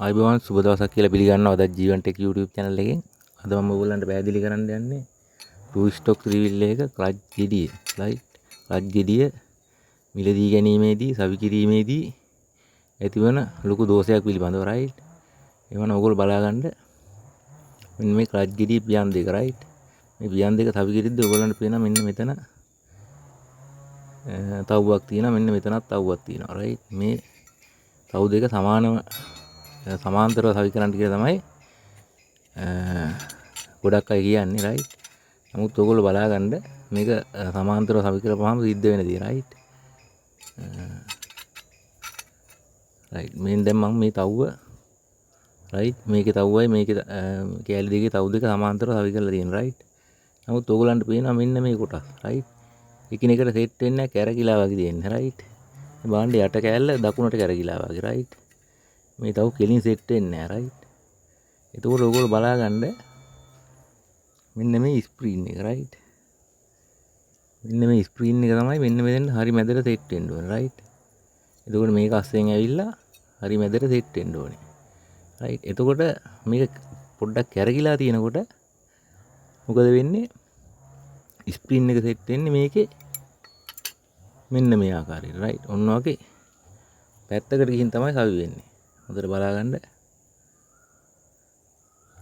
ආයිබෝවන් සුබ දවසක් කියලා පිළිගන්නවා අද ජීවන් ටෙක් YouTube channel එකෙන්. අද මම ඔයගොල්ලන්ට පැහැදිලි කරන්න යන්නේ ටූ ස්ටොක් රිවිල් එක ක්ලච් ගෙඩිය. රයිට්. ක්ලච් ගෙඩිය මිලදී ගැනීමේදී සවි කිරීමේදී ඇතිවන ලොකු දෝෂයක් පිළිබඳව. රයිට්. එවන ඔයගොල්ලෝ බලාගන්න මෙන්න මේ ක්ලච් ගෙඩිය පියන් දෙක. රයිට්. මේ පියන් දෙක සවි කිරිද්දී ඔයගොල්ලන්ට පේනවා මෙන්න මෙතන තව්වක් තියෙනවා. මෙන්න මෙතනත් තව්වක් තියෙනවා. රයිට්. මේ තව් දෙක සමාන්තරව සවි කරන්න කියලා තමයි ගොඩක් අය කියන්නේ. රයිට්. නමුත් ඔයගොල්ලෝ බලාගන්න මේක සමාන්තරව සවි කරපුවාම සිද්ධ වෙන දේ. රයිට්. රයිට්. මෙන්න දැන් මම මේ තව්ව රයිට් මේකේ තව්වයි මේකේ කෑලි දෙකේ තව් දෙක සමාන්තරව සවි කරලා තියෙනවා. රයිට්. නමුත් ඔයගොල්ලන්ට පේනවා මෙන්න මේ කොටස්. රයිට්. එකිනෙකට සෙට් වෙන්නේ නැහැ, කැරකිලා වගේ තියෙන්නේ. රයිට්. බාණ්ඩේ යට කෑල්ල දකුණට කැරකිලා වගේ. රයිට්. මේ තව කෙලින් සෙට් වෙන්නේ නැහැ. රයිට්. එතකොට ඔයගොල්ලෝ බලාගන්න මෙන්න මේ ස්ක්‍රීන් එක. රයිට්. මෙන්න මේ ස්ක්‍රීන් එක තමයි මෙන්න මෙතෙන් හරි මැදට සෙට් වෙන්න ඕනේ. රයිට්. එතකොට මේක අස්සෙන් ඇවිල්ලා හරි මැදට සෙට් වෙන්න ඕනේ. රයිට්. එතකොට මේක පොඩ්ඩක් කැරකිලා තියෙනකොට මොකද වෙන්නේ? ස්ක්‍රීන් එක සෙට් වෙන්නේ මේකේ මෙන්න මේ ආකාරයට. රයිට්. ඔන්න ඔගේ පැත්තකට ගිහින් තමයි සවි වෙන්නේ. හොඳට බලාගන්න.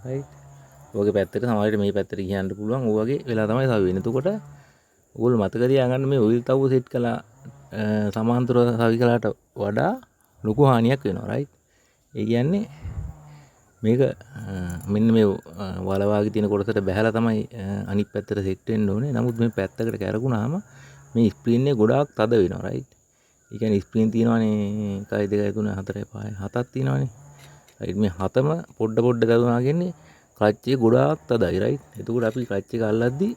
රයිට්. ඔයගේ පැත්තට සමහරවිට මේ පැත්තට ගියන්න පුළුවන්. ඔය වගේ වෙලා තමයි සවි වෙන්නේ. එතකොට ඔයගොල්ලෝ මතක තියාගන්න මේ ඔයිල් තව්ව සෙට් කළා සමාන්තරව සවි කළාට වඩා ලොකු හානියක් වෙනවා. රයිට්. ඒ කියන්නේ මේක මෙන්න මේ වලවාගේ තියෙන කොටසට බැහැලා තමයි අනිත් පැත්තට සෙට් වෙන්න ඕනේ. නමුත් මේ පැත්තකට කැරකුණාම මේ ස්ක්‍රීන් එක ගොඩාක් තද වෙනවා. රයිට්. ඒ කියන්නේ ස්ක්‍රීන් තියෙනවානේ 1 2 3 4 5 7ක් තියෙනවානේ. රයිට්. මේ හතම පොඩ දදුනා කියන්නේ ක්ලච් එක ගොඩාක් තදයි. රයිට්. එතකොට අපි ක්ලච් එක අල්ලද්දී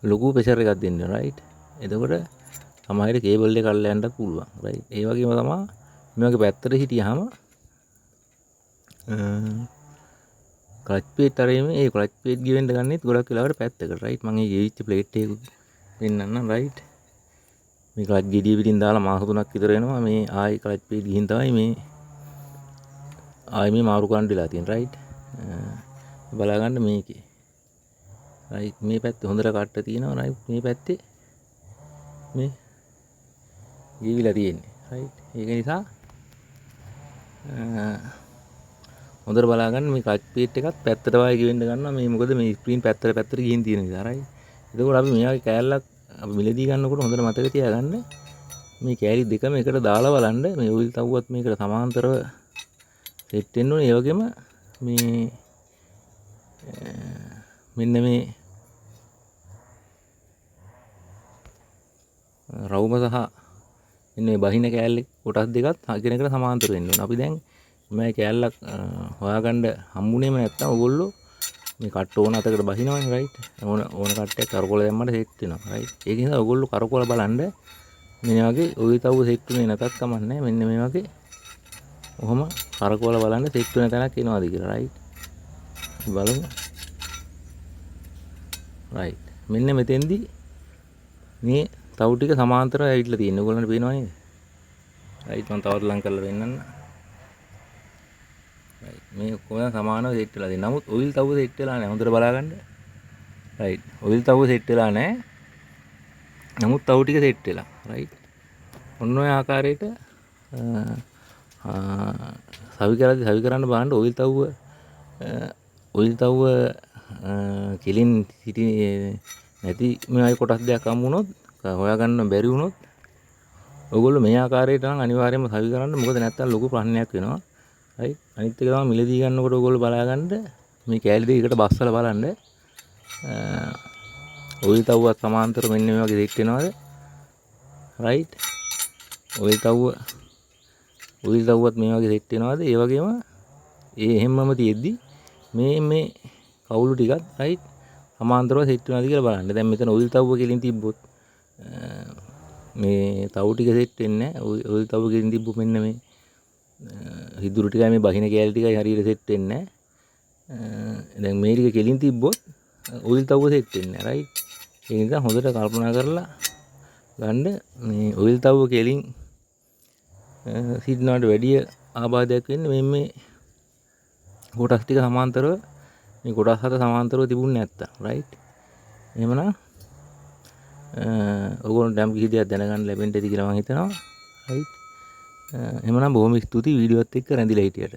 ලොකු ප්‍රෙෂර් එකක් දෙන්න ඕනේ. රයිට්. එතකොට සමහරවිට කේබල් එක අල්ල යන්නත් පුළුවන්. රයිට්. ඒ වගේම තමයි මේ වගේ පැත්තට හිටියාම ක්ලච් ප්ලේට් අරගෙන ඒ ක්ලච් ප්ලේට් ගෙවෙන්න ගන්නෙත් ගොඩක් වෙලාවට පැත්තකට. රයිට්. මම මේ ගෙවිච්ච ප්ලේට් එක පෙන්නන්නම්. රයිට්. මේ ක්ලච් ගෙඩිය පිටින් දාලා මාස 3ක් විතර වෙනවා. මේ ආයි ක්ලච් ප්ලේට් ගිහින් තමයි මේ මාරු කරන්න වෙලා තියෙන්නේ. රයිට්. බලාගන්න මේකේ. රයිට්. මේ පැත්තේ හොඳට කට්ට තියෙනවා. රයිට්. මේ පැත්තේ මේ ගෙවිලා තියෙන්නේ. රයිට්. ඒක නිසා හොඳට බලාගන්න මේ ක්ලච් ප්ලේට් එකත් පැත්තට වගේ ගෙවෙන්න ගන්නවා. මේ මොකද මේ ස්ක්‍රීන් පැත්තට ගිහින් තියෙන නිසා. රයිට්. එතකොට අපි මෙයාගේ කෑල්ලක් අපි මිලදී ගන්නකොට හොඳට මතක තියාගන්න මේ කෑලි දෙකම එකට දාලා බලන්න මේ ඔයිල් තව්වත් මේකට සමාන්තරව සෙට් වෙන්න ඕනේ. ඒ වගේම මේ මෙන්න මේ රවුම සහ මෙන්න මේ බහින කෑල්ලේ කොටස් දෙකත් එකිනෙකට සමාන්තර වෙන්න ඕනේ. අපි දැන් මේ කෑල්ලක් හොයාගන්න හම්බුනේම නැත්තම් ඔයගොල්ලෝ මේ කට්ට ඕන අතකට බහිනවනේ. රයිට්. ඕන කට්ටයක් කරකොල දැම්මම සෙට් වෙනවා. රයිට්. ඒක නිසා ඔයගොල්ලෝ කරකොල බලන්න මේ වගේ ඔය තව්ව සෙට් වෙන්නේ නැතත් කමන්නේ. මෙන්න මේ වගේ ඔහොම කරකොල බලන්න සෙට් වෙන තැනක් එනවාද කියලා. රයිට්. බලමු. රයිට්. මෙන්න මෙතෙන්දී මේ තව් ටික සමාන්තරව ඇවිල්ලා තියෙනවා. ඔයගොල්ලන්ට පේනව නේද? රයිට්. මම තවත් ලං කරලා පෙන්නන්න. මේ ඔක්කොම සමානව සෙට් වෙලා තියෙනවා. නමුත් ඔයිල් තව්ව සෙට් වෙලා නැහැ. හොඳට බලාගන්න. රයිට්. ඔයිල් තව්ව සෙට් වෙලා නැහැ. නමුත් තව් ටික සෙට් වෙලා. රයිට්. ඔන්න ඔය ආකාරයට සවි කරන්න බලන්න ඔයිල් තව්ව කෙලින් සිටි නැති මේ කොටස් දෙයක් හම්බ වුණොත් හොයාගන්න බැරි වුණොත් ඔයගොල්ලෝ මේ ආකාරයට නම් අනිවාර්යයෙන්ම සවි කරන්න. මොකද නැත්තම් ලොකු ප්‍රශ්නයක් වෙනවා. රයිට්. අනිත් එක තමයි මිලදී ගන්නකොට ඔයගොල්ලෝ බලාගන්න මේ කෑලි දෙක එකට බස්සලා බලන්න ඔයිල් තව්වත් සමාන්තර මෙන්න මේ වගේ සෙට් වෙනවද? රයිට්. ඔයිල් තව්වත් මේ වගේ සෙට් වෙනවද? ඒ වගේම එහෙම්මම තියෙද්දි මේ කවුළු ටිකත් රයිට් සමාන්තරව සෙට් වෙනවද කියලා බලන්න. දැන් මෙතන ඔයිල් තව්ව කෙලින් තිබ්බොත් මේ තව් ටික සෙට් වෙන්නේ නැහැ. ඔයිල් තව්ව කෙලින් තිබ්බොත් මෙන්න මේ හිදුරු ටිකයි මේ බහින කෑලි ටිකයි හරියට සෙට් වෙන්නේ නැහැ. දැන් මේ ටික කෙලින් තිබ්බොත් ඔයිල් තව්ව සෙට් වෙන්නේ නැහැ. රයිට්. ඒ නිසා හොඳට කල්පනා කරලා ගන්න මේ ඔයිල් තව්ව කෙලින් සිටිනවට වැඩිය ආබාධයක් වෙන්නේ මේ කොටස් ටික සමාන්තරව මේ කොටස් හත සමාන්තරව තිබුණේ නැත්තම් රයිට්. එහෙමනම් ඔයගොල්ලෝ යම් කිසි දෙයක් දැනගන්න ලැබෙන්න ඇති කියලා මම හිතනවා රයිට්. එහෙමනම් බොහොම ස්තුතියි වීඩියෝත් එක්ක රැඳිලා හිටියට.